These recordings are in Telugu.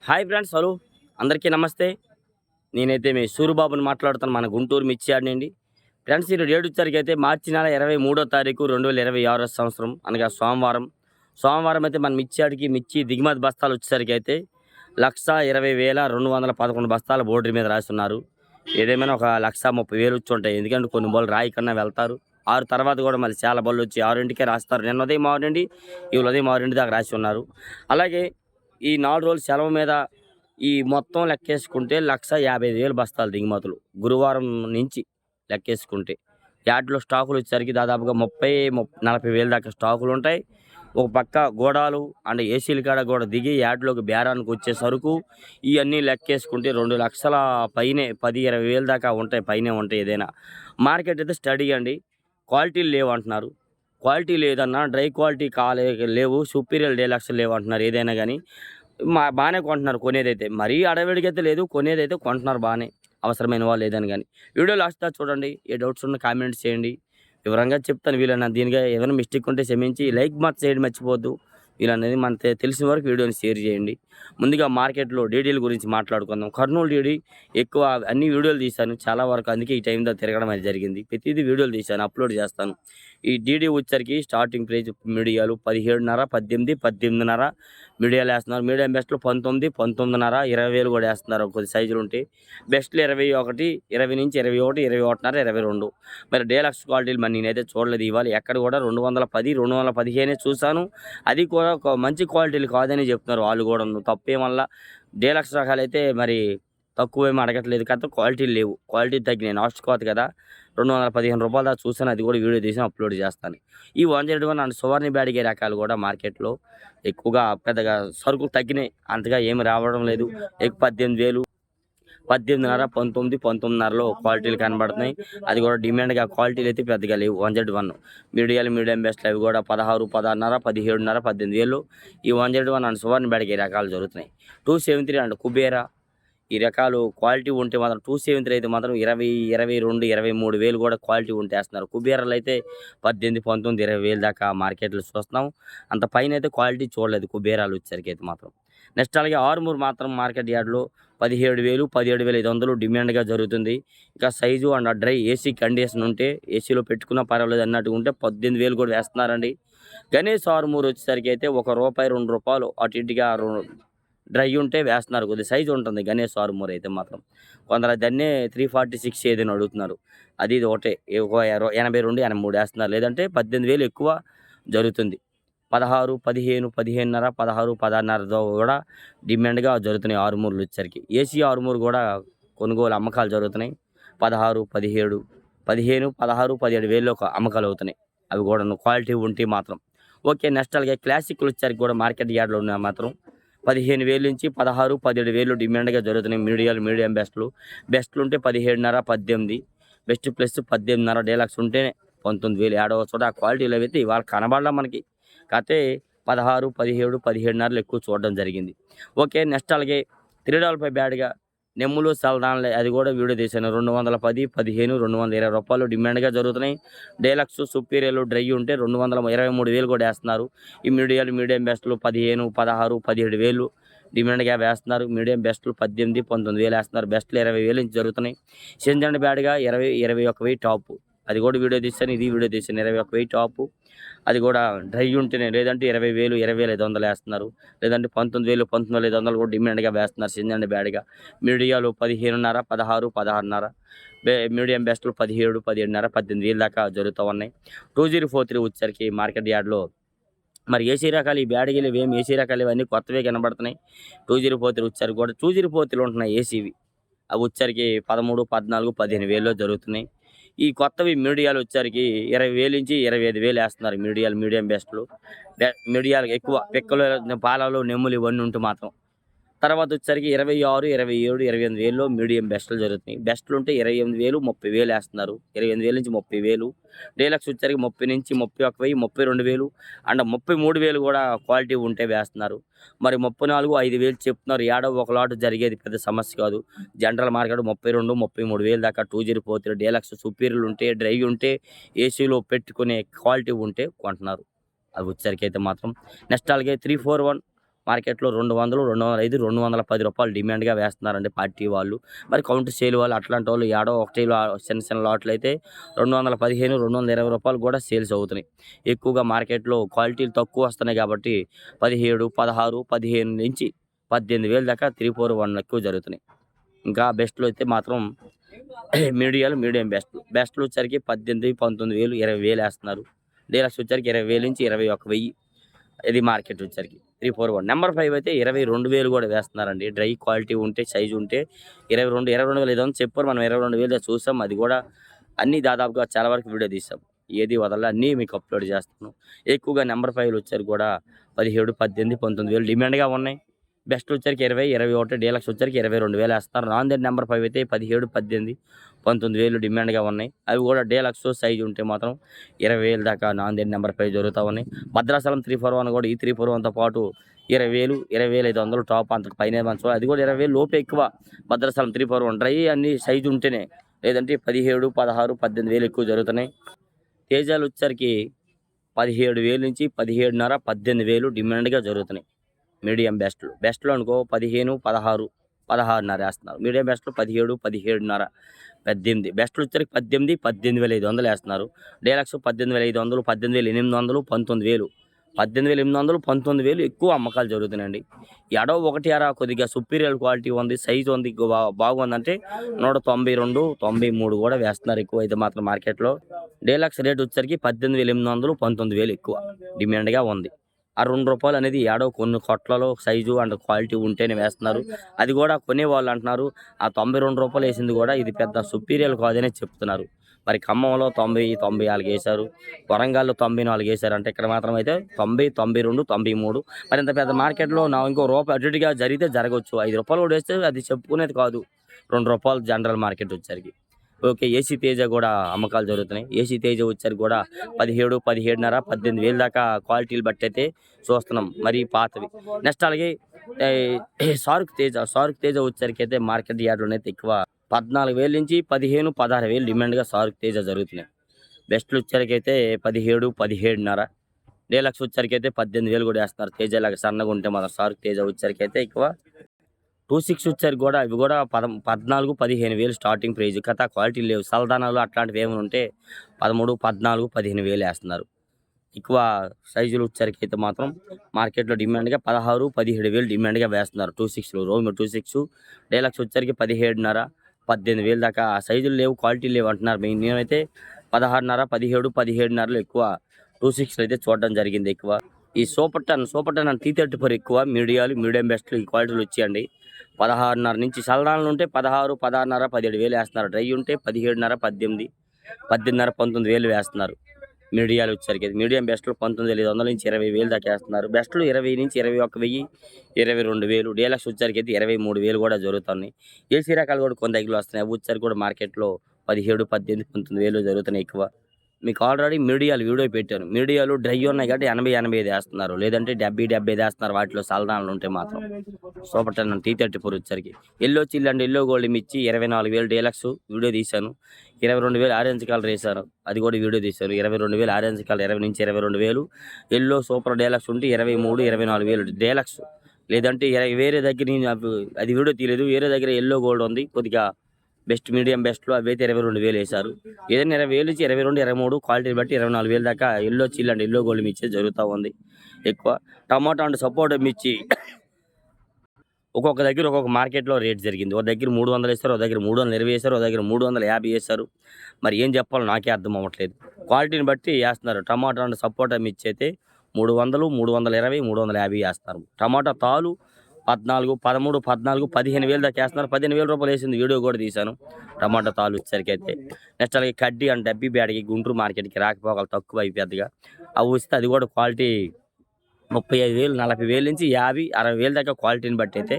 హాయ్ ఫ్రెండ్స్, హలో అందరికీ నమస్తే. నేనైతే మీ సూరిబాబుని మాట్లాడుతాను, మన గుంటూరు మిర్చి యార్డ్ నుండి. ఫ్రెండ్స్, ఈ డేట్ వచ్చేసరికి అయితే మార్చి నెల 23వ తారీఖు 2026 సంవత్సరం, అనగా సోమవారం. సోమవారం అయితే మన మిర్చి యార్డ్కి మిర్చి దిగుమతి బస్తాలు వచ్చేసరికి అయితే 1,20,211 బస్తాల బోర్డు మీద రాస్తున్నారు. ఏదేమైనా ఒక 1,30,000 వచ్చి ఉంటాయి, ఎందుకంటే కొన్ని బళ్ళు రాయి కన్నా వెళ్తారు. 6 తర్వాత కూడా మళ్ళీ చాలా బళ్ళు వచ్చి 6కే రాస్తారు. నిన్న ఉదయం 6 నుండి ఇవాళ ఉదయం 6 దాకా రాసి ఉన్నారు. అలాగే ఈ 4 రోజులు సెలవు మీద ఈ మొత్తం లెక్కేసుకుంటే 1,55,000 బస్తాలు దిగుమతులు గురువారం నుంచి లెక్కేసుకుంటే. యార్డ్‌లో స్టాకులు వచ్చేసరికి దాదాపుగా 40,000 దాకా స్టాకులు ఉంటాయి. ఒక పక్క గోడాలు అండ్ ఏసీల కాడ కూడా దిగి యార్డ్‌లోకి బేరానికి వచ్చే సరుకు ఇవన్నీ లెక్కేసుకుంటే 2,00,000 పైనే, 10,000-20,000 దాకా ఉంటాయి, పైనే ఉంటాయి. ఏదైనా మార్కెట్ అయితే స్టడీ అండి. క్వాలిటీలు లేవంటున్నారు. క్వాలిటీ లేదన్నా డ్రై క్వాలిటీ లేవు, సుపీరియర్ డీలక్స్ లేవంటున్నారు. ఏదైనా కానీ బాగానే కొంటున్నారు కొనేదైతే. మరీ అడవిడికైతే లేదు, కొనేదైతే కొంటున్నారు బాగానే, అవసరమైన వాళ్ళు ఏదని కానీ. వీడియో లాస్ట్ దాకా చూడండి. ఏ డౌట్స్ ఉన్నా కామెంట్స్ చేయండి, వివరంగా చెప్తాను. వీళ్ళన్నా దీనిగా ఏదైనా మిస్టేక్ ఉంటే క్షమించి లైక్ మాత్రం చేయడం మర్చిపోవద్దు. వీళ్ళనేది మన తెలిసిన వరకు వీడియోని షేర్ చేయండి. ముందుగా మార్కెట్లో డీడీల గురించి మాట్లాడుకుందాం. కర్నూలు డీడీ ఎక్కువ అన్ని వీడియోలు తీశాను చాలా వరకు, అందుకే ఈ టైంలో తిరగడం అనేది జరిగింది. ప్రతిదీ వీడియోలు తీశాను, అప్లోడ్ చేస్తాను. ఈ డీడీ వచ్చరికి స్టార్టింగ్ ప్రైజ్ మీడియాలు 17.5, 18, 18.5 మీడియాలు వేస్తున్నారు. మీడియం బెస్ట్లో 19, 19.5, 20,000 కూడా వేస్తున్నారు కొద్ది సైజులు ఉంటే. బెస్ట్లు 21, 20 నుంచి 21, 21.5, 22. మరి డీలక్స్ క్వాలిటీలు మరి నేనైతే చూడలేదు. ఇవాళ ఎక్కడ కూడా 210, 215 చూశాను. అది కూడా ఒక మంచి క్వాలిటీలు కాదని చెప్తున్నారు వాళ్ళు కూడా. తప్పేం వల్ల డీలక్స్ రకాలైతే మరి తక్కువేమీ అడగట్లేదు కదా, క్వాలిటీలు లేవు, క్వాలిటీ తగ్గినాయి. లాస్ట్ కోత కదా, 215 రూపాయల దాకా చూసాను. అది కూడా వీడియో తీసి అప్లోడ్ చేస్తాను. ఈ 101 అండ్ సువర్ణ బ్యాడిగే రకాలు కూడా మార్కెట్లో ఎక్కువగా పెద్దగా సరుకులు తగ్గినాయి, అంతగా ఏమి రావడం లేదు. 18,000, 18.5, 19, 19.5లో క్వాలిటీలు కనబడుతున్నాయి. అది కూడా డిమాండ్గా క్వాలిటీలు అయితే పెద్దగా లేవు. 101 మీడియం బెస్ట్లు అవి కూడా 16, 16.5, 17.5, 18,000 ఈ 101 అండ్ సువర్ణ బ్యాడిగే రకాలు జరుగుతున్నాయి. 273 అండ్ కుబేరా ఈ రకాలు క్వాలిటీ ఉంటే మాత్రం 273 అయితే మాత్రం 20, 22, 23,000 కూడా క్వాలిటీ ఉంటే వేస్తున్నారు. కుబేరాలు అయితే 18, 19, 20,000 దాకా మార్కెట్లో చూస్తున్నాం. అంత పైన అయితే క్వాలిటీ చూడలేదు కుబేరాలు వచ్చేసరికి అయితే మాత్రం. నెక్స్ట్ అలాగే ఆర్మూర్ మాత్రం మార్కెట్ యార్డ్లో 17,000, 17,500 డిమాండ్గా జరుగుతుంది. ఇంకా size and dry AC condition ఉంటే, ఏసీలో పెట్టుకున్నా పర్వాలేదు అన్నట్టు ఉంటే 18,000 కూడా వేస్తున్నారండి. గణేష్ ఆర్మూర్ వచ్చేసరికి అయితే ₹1, ₹2 అటు ఇటుగా డ్రై ఉంటే వేస్తున్నారు. కొద్ది సైజు ఉంటుంది గణేష్ ఆర్మూర్ అయితే మాత్రం. కొందరు దాన్నే 346 ఏదైనా అడుగుతున్నారు. అది ఇది ఒకటే 82, 83 వేస్తున్నారు. లేదంటే 18,000 ఎక్కువ జరుగుతుంది. 16, 15, 15.5, 16, 16.5తో కూడా డిమాండ్గా జరుగుతున్నాయి ఆర్మూర్లు వచ్చేసరికి. ఏసీ ఆర్మూర్ కూడా కొనుగోలు అమ్మకాలు జరుగుతున్నాయి. 16, 17, 15, 16, 17,000 అమ్మకాలు అవుతున్నాయి. అవి కూడా క్వాలిటీ ఉంటే మాత్రం. ఓకే, నెక్స్ట్ అలాగే క్లాసిక్లు వచ్చేసరికి కూడా మార్కెట్ యార్డ్లో ఉన్న మాత్రం 15,000 నుంచి 16, 17,000 డిమాండ్గా జరుగుతున్నాయి. మీడియం బెస్ట్లు ఉంటే 17.5, 18, బెస్ట్ ప్లస్ 18.5, డీలక్స్ ఉంటేనే 19,000. ఏడవ చోట ఆ క్వాలిటీలు అయితే ఇవాళ కనబడలా మనకి. కాకపోతే 16, 17, 17.5 ఎక్కువ చూడడం జరిగింది. ఓకే, నెక్స్ట్ అలాగే $3 బ్యాడ్గా నెమ్ములు సల్దాన్లే అది కూడా వీడియో తీశాను. 210, 15, ₹220 డిమాండ్గా జరుగుతున్నాయి. డీలక్స్ సుపీరియర్లు డ్రై ఉంటే 223,000 కూడా వేస్తున్నారు. ఈ మీడియం బెస్ట్లు 15, 16, 17,000 డిమాండ్గా వేస్తున్నారు. మీడియం బెస్ట్లు 18, 19,000 వేస్తున్నారు. బెస్ట్లు 20,000 నుంచి జరుగుతున్నాయి. సింజండ్ బ్యాడ్గా 20, 21,000 టాపు. అది కూడా వీడియో తీశాను, ఇది వీడియో తీశాను. 21,000 టాపు. అది కూడా డ్రై ఉంటేనే, లేదంటే 20,000, 20,500 వేస్తున్నారు. లేదంటే 19,000, 19,500 కూడా డిమాండ్గా వేస్తున్నారు సింజండ్ బ్యాడ్గా. మీడియాలు 15.5, 16, 16.5. మీడియం బెస్ట్లు 17, 17.5, 18,000 దాకా జరుగుతూ ఉన్నాయి. 2043 వచ్చేసరికి మార్కెట్ యార్డ్లో మరి ఏసీ రకాలు ఈ బ్యాడ్గీలు ఇవేమి ఏసీ రకాలు ఇవన్నీ కొత్తవే కనబడుతున్నాయి. 2043 వచ్చేసరికి కూడా 2043 ఉంటున్నాయి ఏసీవి. అవి వచ్చేసరికి 13, 14, 15,000లో జరుగుతున్నాయి. ఈ కొత్తవి మీడియాలు వచ్చేసరికి 20,000 నుంచి 25,000 వేస్తున్నారు. మీడియం బెస్ట్లు. మీడియాలు ఎక్కువ పిక్కలు, పాలలో, నెమ్ములు ఇవన్నీ ఉంటూ మాత్రం. తర్వాత వచ్చేసరికి 26, 27, 28,000లో మీడియం బెస్ట్లు జరుగుతున్నాయి. బెస్ట్లు ఉంటే 28,000, 30,000 వేస్తున్నారు. 28,000 నుంచి 30,000. డీలక్స్ వచ్చేసరికి 30 నుంచి 31,000, 32,000 అండ్ 33,000 కూడా క్వాలిటీ ఉంటే వేస్తున్నారు. మరి 34, 5,000 చెప్తున్నారు. ఏడో ఒక లాట్ జరిగేది పెద్ద సమస్య కాదు. జనరల్ మార్కెట్ 32, 33,000 దాకా 2043 డీలక్స్ సుపీరియర్లు ఉంటే, డ్రై ఉంటే, ఏసీలో పెట్టుకునే క్వాలిటీ ఉంటే కొంటున్నారు. అది వచ్చేసరికి అయితే మాత్రం. నెక్స్ట్ అలాగే 341 మార్కెట్‌లో 200, 205, 210 రూపాయలు డిమాండ్‌గా వేస్తున్నారండి పార్టీ వాళ్ళు. మరి కౌంటర్ సేల్ వాళ్ళు అట్లాంటోళ్ళు యాడో ఒకటి చిన్న చిన్న లాట్లయితే 215, 220 రూపాయలు కూడా సేల్స్ అవుతున్నాయి. ఎక్కువగా మార్కెట్‌లో క్వాలిటీలు తక్కువ వస్తున్నాయి కాబట్టి 17, 16, 15 నుంచి 18,000 దాకా 341 ఎక్కువ జరుగుతున్నాయి. ఇంకా బెస్ట్‌లో అయితే మాత్రం మీడియాలు, మీడియం బెస్ట్‌లు. బెస్ట్‌లు వచ్చేసరికి 18, 19,000, 20,000 ఏస్తున్నారు. డీలక్స్ వచ్చేసరికి 20,000 నుంచి 21,000 ఇది మార్కెట్ వచ్చేసరికి 341. నంబర్ 5 అయితే 22,000 కూడా వేస్తున్నారండి. డ్రై క్వాలిటీ ఉంటే, సైజ్ ఉంటే 22, 22,500 చెప్పారు. మనం 22,000 చూసాం. అది కూడా అన్నీ దాదాపుగా చాలా వరకు వీడియో తీసాం. ఏది వదలలే, అన్నీ మీకు అప్లోడ్ చేస్తాను. ఎక్కువగా నంబర్ 5లు వచ్చేసరికి కూడా 17, 18, 19,000 డిమాండ్‌గా ఉన్నాయి. బెస్ట్ వచ్చరికి 20, 21, డీలక్స్ వచ్చరికి 22,000 వేస్తారు. నాన్ దెన్ నెంబర్ 5 అయితే 17, 18, 19,000 డిమాండ్‌గా ఉన్నాయి. అవి కూడా డీలక్స్ సైజ్ ఉంటే మాత్రం 20,000 దాకా నాన్ దెన్ నెంబర్ 5 జరుగుతూ ఉన్నాయి. భద్రాచలం 341 కూడా ఈ 341తో పాటు 20,000, 20,500 టాప్ అంతకు పైన మంచం అది కూడా 20,000 లోపే ఎక్కువ. భద్రాచలం 341 డ్రై అన్ని సైజు ఉంటేనే, లేదంటే 17, 16, 18,000 ఎక్కువ జరుగుతున్నాయి. తేజాలు వచ్చరికి 17,000 నుంచి 17,500, 18,000 డిమాండ్‌గా జరుగుతున్నాయి. మీడియం బెస్ట్‌లు. బెస్ట్‌లో అనుకో 15, 16, 16.5 ఏస్తున్నారు. మీడియం బెస్ట్‌లో 17, 17.5, 18. బెస్ట్‌లు వచ్చరికి 18, 18,500 ఏస్తున్నారు. డీలక్స్ 18,500, 18,800, 19,000. 18,800, 19,000 ఎక్కువ అమ్మకాలు జరుగుతున్నాయండి. ఎడో ఒకటి అరా కొద్దిగా సుపీరియర్ క్వాలిటీ ఉంది, సైజ్ ఉంది, బాగుందంటే 192, 93 కూడా వేస్తున్నారు ఎక్కువ అయితే మాత్రం మార్కెట్‌లో. డీలక్స్ రేట్ వచ్చరికి 18,800, 19,000 ఎక్కువ డిమాండ్‌గా ఉంది. ఆ రూ. 2 అనేది ఏడో కొన్ని కొట్లలో సైజు అండ్ క్వాలిటీ ఉంటేనే వేస్తున్నారు. అది కూడా కొనేవాళ్ళు అంటున్నారు ఆ రూ. 92 వేసింది కూడా ఇది పెద్ద సుపీరియర్ కాదనే చెప్తున్నారు. మరి ఖమ్మంలో 90, 94 వేశారు. వరంగల్‌లో 94 వేశారు. అంటే ఇక్కడ మాత్రం అయితే 90, 92, 93. మరి ఇంత పెద్ద మార్కెట్‌లో ఇంకో రూపాయి అటు ఇటుగా జరిగితే జరగవచ్చు. రూ. 5 కూడా వేస్తే అది చెప్పుకునేది కాదు. రూ. 2 జనరల్ మార్కెట్ వచ్చేసరికి. ఓకే. ఏసీ తేజ కూడా అమ్మకాలు జరుగుతున్నాయి. ఏసీ తేజ వచ్చేసరికి కూడా 17, 17.5, 18,000 దాకా క్వాలిటీలు బట్టి అయితే చూస్తున్నాం. మరి పాతవి. నెక్స్ట్ అలాగే షారుక్ తేజ వచ్చేసరికి అయితే మార్కెట్ యార్డ్‌లోనే అయితే ఎక్కువ 14,000 నుంచి 15, 16,000 డిమాండ్‌గా షారుక్ తేజ జరుగుతున్నాయి. బెస్ట్‌లు వచ్చేసరికి అయితే 17, 17.5, డీలక్స్ వచ్చేసరికి అయితే 18,000 కూడా వేస్తున్నారు. తేజ లాగా సన్నగా ఉంటే మాత్రం షారుక్ తేజ వచ్చేసరికి అయితే ఎక్కువ 26 వచ్చారు కూడా ఇవి కూడా 14, 15,000 స్టార్టింగ్ ప్రైజ్. క్వాలిటీ లేవు. సల్దానాలు అట్లాంటివి ఏమైనా ఉంటే 13, 14, 15,000 వేస్తున్నారు. ఎక్కువ సైజులు వచ్చేసరికి అయితే మాత్రం మార్కెట్‌లో డిమాండ్‌గా 16, 17,000 డిమాండ్‌గా వేస్తున్నారు. 26లు రోమ్ 26, డీలక్స్ వచ్చేసరికి 17.5, 18,000 దాకా సైజులు లేవు, క్వాలిటీ లేవు అంటున్నారు. నేనైతే 16.5, 17, 17.5లో ఎక్కువ 26లు అయితే చూడడం జరిగింది ఎక్కువ. ఈ సూపర్ టన్ అండ్ T34 ఎక్కువ మీడియం బెస్ట్‌లు ఈ క్వాలిటీలు వచ్చాయండి. 16.5 నుంచి సల్దానాలు ఉంటే 16, 16.5, 17,000 వేస్తున్నారు. డ్రై ఉంటే 17.5, 18, 18.5, 19,000 వేస్తున్నారు. మీడియాలు వచ్చేసరికి మీడియం బెస్ట్‌లు 19,500 నుంచి 20,000 దాకా వేస్తున్నారు. బెస్ట్‌లు 20 నుంచి 21,000, 22,000. డీలక్స్ వచ్చేసరికి అయితే 23,000 కూడా జరుగుతున్నాయి. ఏసీ రకాలు కూడా కొన్ని దగ్గరలో వస్తున్నాయి. అవి వచ్చేసరికి కూడా మార్కెట్‌లో 17, 18, 19,000 జరుగుతున్నాయి ఎక్కువ. మీకు ఆల్రెడీ మీడియాలు వీడియో పెట్టాను. మీడియాలు డ్రై ఉన్నాయి కాబట్టి 80, 85 వేస్తున్నారు. లేదంటే 70, 75 వేస్తున్నారు. వాటిలో సల్దానాలు ఉంటే మాత్రం. సూపర్ టన్ T34 వచ్చేసరికి yellow chill and yellow gold మిర్చి 24,000 డీలక్స్ వీడియో తీశాను. 22,000 ఆరెంజ్ కలర్ వేశాను. అది కూడా వీడియో తీశాను. 22,000 ఆరెంజ్ కలర్ 20 నుంచి 22,000. ఎల్లో సూపర్ డీలక్స్ ఉంటే 23, 24,000 డీలక్స్. లేదంటే వేరే దగ్గర నేను అది వీడియో తీయలేదు. వేరే దగ్గర ఎల్లో గోల్డ్ ఉంది కొద్దిగా బెస్ట్ మీడియం బెస్ట్‌లో అవైతే 22,000 వేశారు. ఏదైనా 20,000 నుంచి 22, 23 క్వాలిటీని బట్టి 24,000 దాకా yellow chill and yellow gold మిర్చి జరుగుతూ ఉంది ఎక్కువ. టమాటో అండ్ సపోటా మిర్చి ఒక్కొక్క దగ్గర ఒక్కొక్క మార్కెట్‌లో రేట్ జరిగింది. ఒక దగ్గర 300 వేశారు, ఒక దగ్గర 320 వేశారు, ఒక దగ్గర 350 వేశారు. మరి ఏం చెప్పాలో నాకే అర్థం అవ్వట్లేదు. క్వాలిటీని బట్టి వేస్తున్నారు. టమాటా అండ్ సపోటా మిర్చి అయితే 300, 320, 350 వేస్తున్నారు. టమాటా తాలు 14, 13, 14, 15,000 దాకా వేస్తున్నారు. 15,000 రూపాయలు వేసింది వీడియో కూడా తీశాను. టమాటా తాలు వచ్చేసరికి అయితే నెక్స్ట్ అలాగే కడ్డీ అండ్ డబ్బీ బ్యాడ్కి గుంటూరు మార్కెట్కి రాకపోకలు తక్కువ అవి పెద్దగా. అవి వస్తే అది కూడా క్వాలిటీ 35,000, 40,000 నుంచి 50, 60,000 దాకా క్వాలిటీని బట్టి అయితే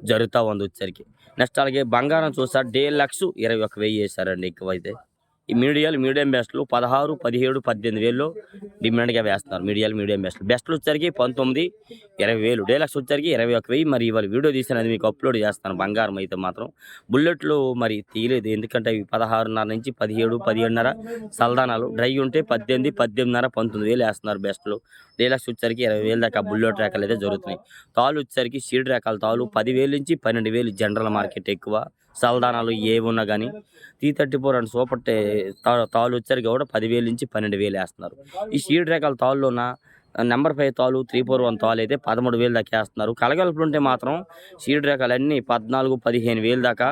జరుగుతూ ఉంది వచ్చేసరికి. నెక్స్ట్ అలాగే బంగారం చూసా డీలక్స్ 21,000 వేశారండి ఎక్కువైతే. ఈ మీడియం బెస్ట్లు 16, 17, 18 వేల్లో డిమాండ్గా వేస్తున్నారు. మీడియం బెస్ట్లు వచ్చరికి 19, 20 వేలు. డీలక్స్ వచ్చరికి 21,000. మరి ఇవాళ వీడియో తీసినది మీకు అప్లోడ్ చేస్తాను. బంగారం అయితే మాత్రం బుల్లెట్లు మరి తీయలేదు, ఎందుకంటే అవి 16.5 నుంచి 17, 17.5 సల్దానాలు. డ్రై ఉంటే 18, 18.5, 19 వేలు వేస్తున్నారు బెస్ట్లు. డీలక్స్ వచ్చరికి 20 వేలు దాకా బుల్లెట్ రేఖలు అయితే జరుగుతున్నాయి. తాళ్ళు వచ్చరికి సీడ్ రకాల తాళ్ళు 10,000 నుంచి 12,000 జనరల్ మార్కెట్ ఎక్కువ. సల్దానాలు ఏమున్నా కానీ T34 అండ్ సూపర్ తాళ్ళు వచ్చరికి కూడా 10,000 నుంచి 12,000 వేస్తున్నారు. ఈ సీడ్ రకాల తాళ్ళున్న నెంబర్ 5 తాళ్ళు 341 తాళ్ళు అయితే 13,000 దాకా వేస్తున్నారు. కలగలుపులు ఉంటే మాత్రం సీడ్ రకాలన్నీ 14, 15 వేలు దాకా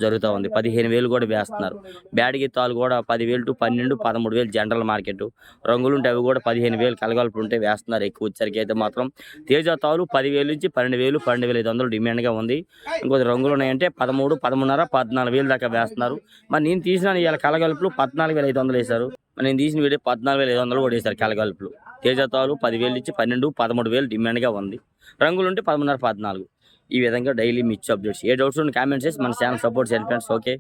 జరుగుతూ ఉంది. 15 వేలు కూడా వేస్తున్నారు. బ్యాడిగి తాళ్ళు కూడా 10,000 to 12, 13,000 జనరల్ మార్కెట్. రంగులు ఉంటే అవి కూడా 15 వేలు కలగలుపులు ఉంటే వేస్తున్నారు. ఎక్కువ వచ్చరికి అయితే మాత్రం తేజ తాళ్ళు 10,000 నుంచి 12,000, 12,500 డిమాండ్గా ఉంది. ఇంకొద్ది రంగులు ఉన్నాయంటే 13, 13.5, 14,000 దాకా వేస్తున్నారు. మరి నేను తీసిన ఇవాళ కలగలుపులు 14,500 వేశారు. మరి నేను తీసిన వీడియో 14,500 కూడా వేశారు కలగలుపులు. తేజ తాళ్ళు 10,000 నుంచి 12, 13,000 డిమాండ్గా ఉంది. రంగులు ఉంటే 13.5, 14. ఈ విధంగా డైలీ మిర్చి అప్డేట్స్. ఏ డౌట్స్ ఉంటే కామెంట్స్ చేసి మన ఛానల్ సపోర్ట్ చేయండి ఫ్రెండ్స్. ఓకే.